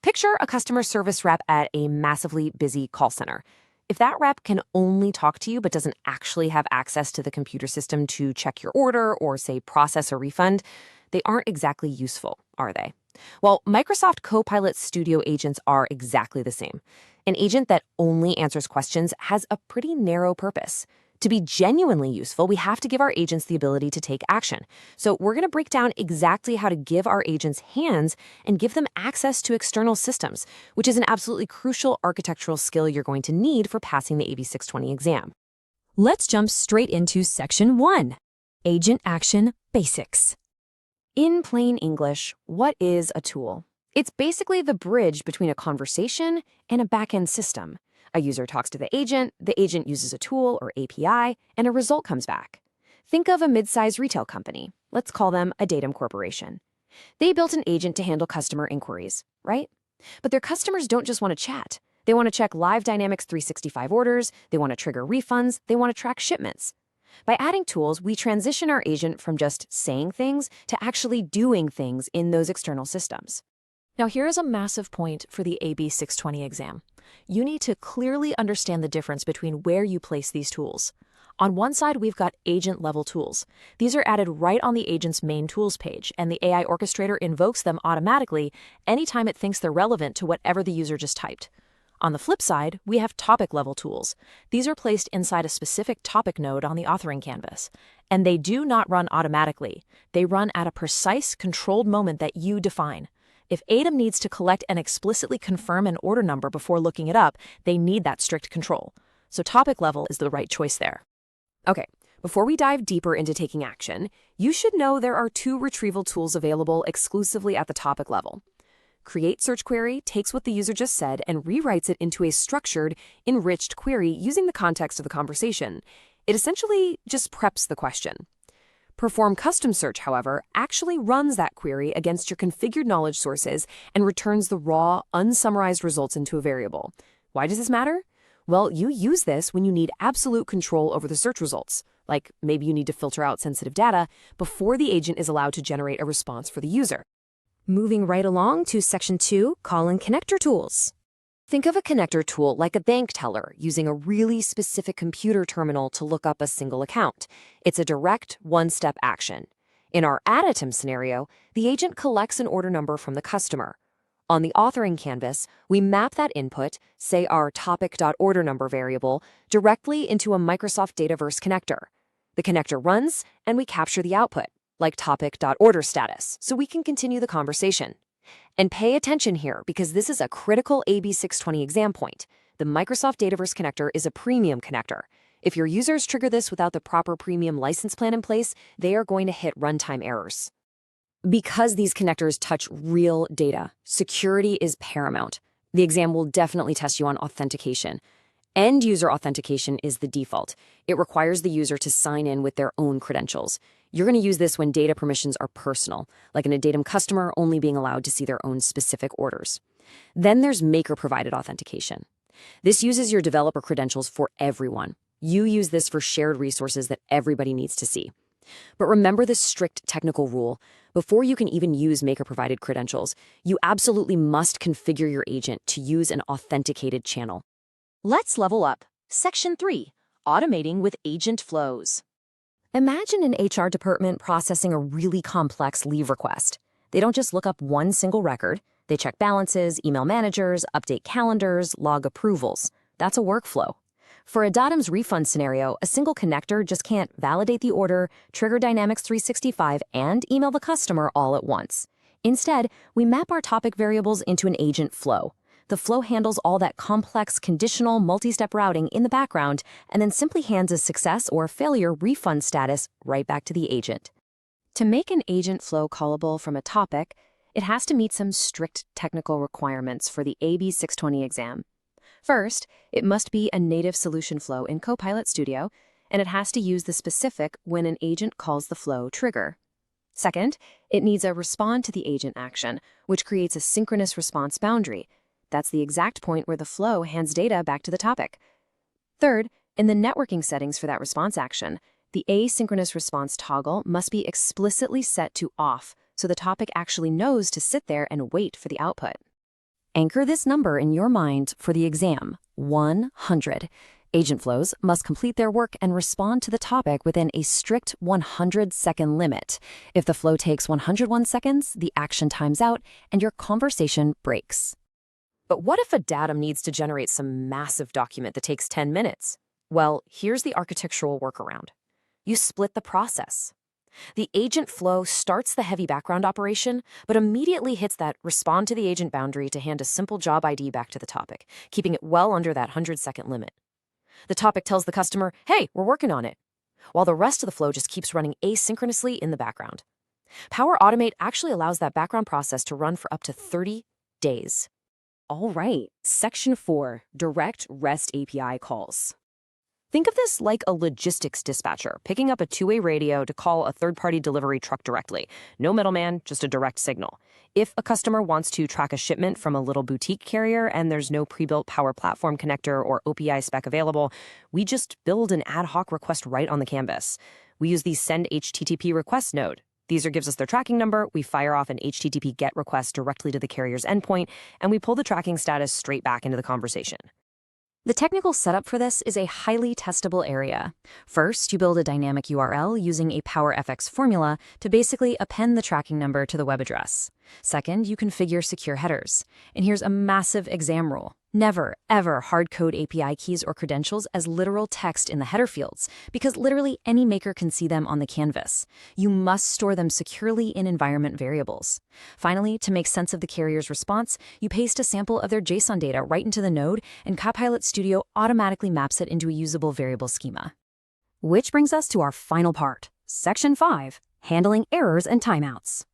Picture a customer service rep at a massively busy call center. If that rep can only talk to you but doesn't actually have access to the computer system to check your order or, say, process a refund, they aren't exactly useful, are they? Well, Microsoft Copilot Studio agents are exactly the same. An agent that only answers questions has a pretty narrow purpose. To be genuinely useful, we have to give our agents the ability to take action. So we're going to break down exactly how to give our agents hands and give them access to external systems, which is an absolutely crucial architectural skill you're going to need for passing the AB 620 exam. Let's jump straight into Section 1, Agent Action Basics. In plain English, what is a tool? It's basically the bridge between a conversation and a back-end system. A user talks to the agent uses a tool or API, and a result comes back. Think of a mid-sized retail company. Let's call them a Datum Corporation. They built an agent to handle customer inquiries, right? But their customers don't just want to chat. They want to check live Dynamics 365 orders, they want to trigger refunds, they want to track shipments. By adding tools, we transition our agent from just saying things to actually doing things in those external systems. Now, here is a massive point for the AB 620 exam. You need to clearly understand the difference between where you place these tools. On one side, we've got agent-level tools. These are added right on the agent's main tools page, and the AI orchestrator invokes them automatically anytime it thinks they're relevant to whatever the user just typed. On the flip side, we have topic-level tools. These are placed inside a specific topic node on the authoring canvas, and they do not run automatically. They run at a precise, controlled moment that you define. If ADAM needs to collect and explicitly confirm an order number before looking it up, they need that strict control. So topic level is the right choice there. Okay, before we dive deeper into taking action, you should know there are two retrieval tools available exclusively at the topic level. Create Search Query takes what the user just said and rewrites it into a structured, enriched query using the context of the conversation. It essentially just preps the question. Perform Custom Search, however, actually runs that query against your configured knowledge sources and returns the raw, unsummarized results into a variable. Why does this matter? Well, you use this when you need absolute control over the search results, like maybe you need to filter out sensitive data before the agent is allowed to generate a response for the user. Moving right along to Section 2, Call-in Connector Tools. Think of a connector tool like a bank teller using a really specific computer terminal to look up a single account. It's a direct, one-step action. In our additive scenario, the agent collects an order number from the customer. On the authoring canvas, we map that input, say our topic.order_number variable, directly into a Microsoft Dataverse connector. The connector runs, and we capture the output, like topic.order_status, so we can continue the conversation. And pay attention here, because this is a critical AB 620 exam point. The Microsoft Dataverse connector is a premium connector. If your users trigger this without the proper premium license plan in place, they are going to hit runtime errors. Because these connectors touch real data, security is paramount. The exam will definitely test you on authentication. End-user authentication is the default. It requires the user to sign in with their own credentials. You're going to use this when data permissions are personal, like in a Datum customer only being allowed to see their own specific orders. Then there's maker-provided authentication. This uses your developer credentials for everyone. You use this for shared resources that everybody needs to see. But remember this strict technical rule. Before you can even use maker-provided credentials, you absolutely must configure your agent to use an authenticated channel. Let's level up. Section 3, Automating with Agent Flows. Imagine an HR department processing a really complex leave request. They don't just look up one single record. They check balances, email managers, update calendars, log approvals. That's a workflow. For a Datum's refund scenario, a single connector just can't validate the order, trigger Dynamics 365, and email the customer all at once. Instead, we map our topic variables into an agent flow. The flow handles all that complex conditional multi-step routing in the background and then simply hands a success or failure refund status right back to the agent. To make an agent flow callable from a topic, it has to meet some strict technical requirements for the AB 620 exam. First, it must be a native solution flow in Copilot Studio, and it has to use the specific when an agent calls the flow trigger. Second, it needs a respond to the agent action, which creates a synchronous response boundary. That's the exact point where the flow hands data back to the topic. Third, in the networking settings for that response action, the asynchronous response toggle must be explicitly set to off so the topic actually knows to sit there and wait for the output. Anchor this number in your mind for the exam, 100. Agent flows must complete their work and respond to the topic within a strict 100-second limit. If the flow takes 101 seconds, the action times out and your conversation breaks. But what if a datum needs to generate some massive document that takes 10 minutes? Well, here's the architectural workaround. You split the process. The agent flow starts the heavy background operation, but immediately hits that respond to the agent boundary to hand a simple job ID back to the topic, keeping it well under that 100-second limit. The topic tells the customer, hey, we're working on it, while the rest of the flow just keeps running asynchronously in the background. Power Automate actually allows that background process to run for up to 30 days. All right, Section 4, Direct REST API Calls. Think of this like a logistics dispatcher picking up a two-way radio to call a third-party delivery truck directly. No middleman, just a direct signal. If a customer wants to track a shipment from a little boutique carrier and there's no pre-built Power Platform connector or OPI spec available, we just build an ad hoc request right on the canvas. We use the send HTTP request node. The user gives us their tracking number, we fire off an HTTP GET request directly to the carrier's endpoint, and we pull the tracking status straight back into the conversation. The technical setup for this is a highly testable area. First, you build a dynamic URL using a PowerFX formula to basically append the tracking number to the web address. Second, you configure secure headers. And here's a massive exam rule. Never, ever hard-code API keys or credentials as literal text in the header fields, because literally any maker can see them on the canvas. You must store them securely in environment variables. Finally, to make sense of the carrier's response, you paste a sample of their JSON data right into the node, and Copilot Studio automatically maps it into a usable variable schema. Which brings us to our final part, Section 5, Handling Errors and Timeouts.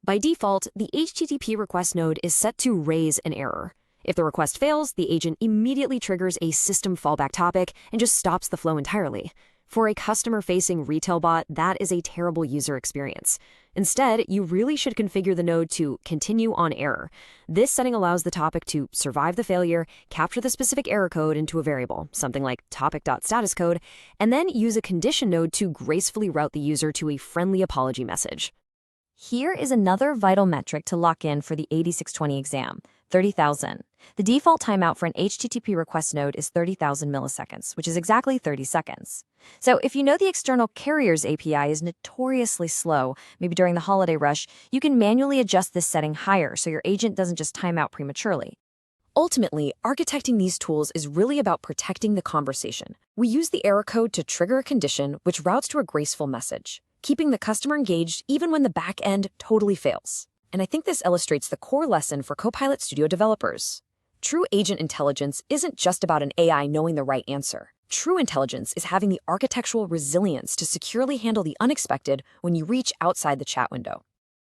By default, the HTTP request node is set to raise an error. If the request fails, the agent immediately triggers a system fallback topic and just stops the flow entirely. For a customer-facing retail bot, that is a terrible user experience. Instead, you really should configure the node to continue on error. This setting allows the topic to survive the failure, capture the specific error code into a variable, something like topic.statuscode, and then use a condition node to gracefully route the user to a friendly apology message. Here is another vital metric to lock in for the 8620 exam, 30,000. The default timeout for an HTTP request node is 30,000 milliseconds, which is exactly 30 seconds. So if you know the external carrier's API is notoriously slow, maybe during the holiday rush, you can manually adjust this setting higher so your agent doesn't just time out prematurely. Ultimately, architecting these tools is really about protecting the conversation. We use the error code to trigger a condition which routes to a graceful message, keeping the customer engaged even when the back end totally fails. And I think this illustrates the core lesson for Copilot Studio developers. True agent intelligence isn't just about an AI knowing the right answer. True intelligence is having the architectural resilience to securely handle the unexpected when you reach outside the chat window.